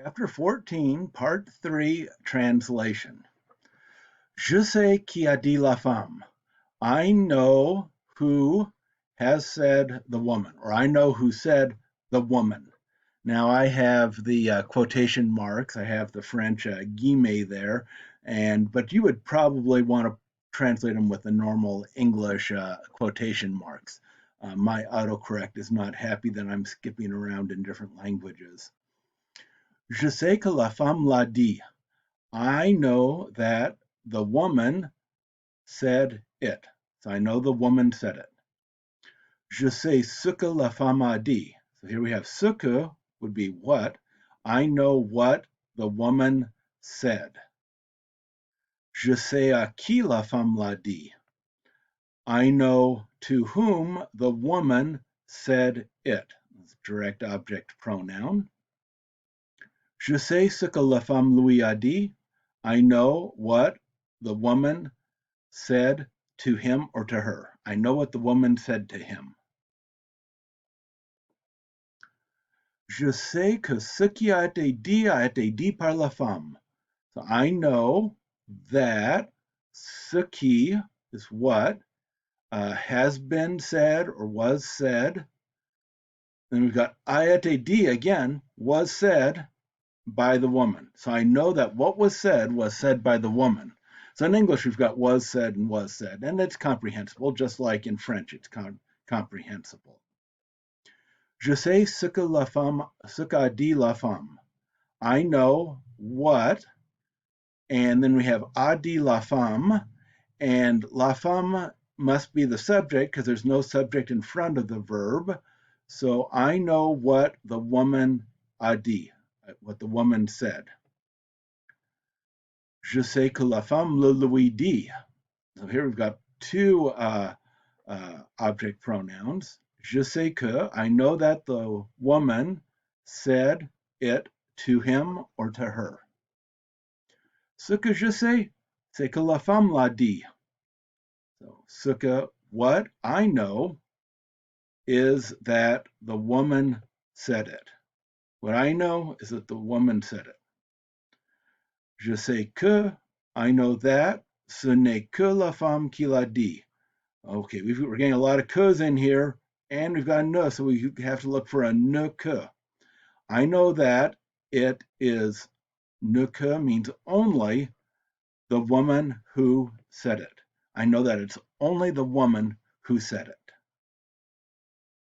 Chapter 14, Part 3, Translation. Je sais qui a dit la femme. I know who has said the woman, or I know who said the woman. Now I have the quotation marks. I have the French guillemets there, but you would probably want to translate them with the normal English quotation marks. My autocorrect is not happy that I'm skipping around in different languages. Je sais que la femme l'a dit. I know that the woman said it. So I know the woman said it. Je sais ce que la femme a dit. So here we have ce que would be what. I know what the woman said. Je sais à qui la femme l'a dit. I know to whom the woman said it. That's direct object pronoun. Je sais ce que la femme lui a dit. I know what the woman said to him or to her. I know what the woman said to him. Je sais que ce qui a été dit par la femme. So I know that ce qui is what has been said or was said. Then we've got a été dit again, was said by the woman. So I know that what was said by the woman. So in English, we've got was said, and it's comprehensible, just like in French, it's comprehensible. Je sais ce qu'a dit la femme. I know what, and then we have a dit la femme, and la femme must be the subject because there's no subject in front of the verb. So I know what the woman a dit, what the woman said. Je sais que la femme le lui dit. So here we've got two object pronouns. Je sais que, I know that the woman said it to him or to her. Ce que je sais, c'est que la femme l'a dit. So, ce que, what I know is that the woman said it. What I know is that the woman said it. Je sais que, I know that, ce n'est que la femme qui l'a dit. Okay, we're getting a lot of que's in here, and we've got a ne, so we have to look for a ne que. I know that it is ne que means only the woman who said it. I know that it's only the woman who said it.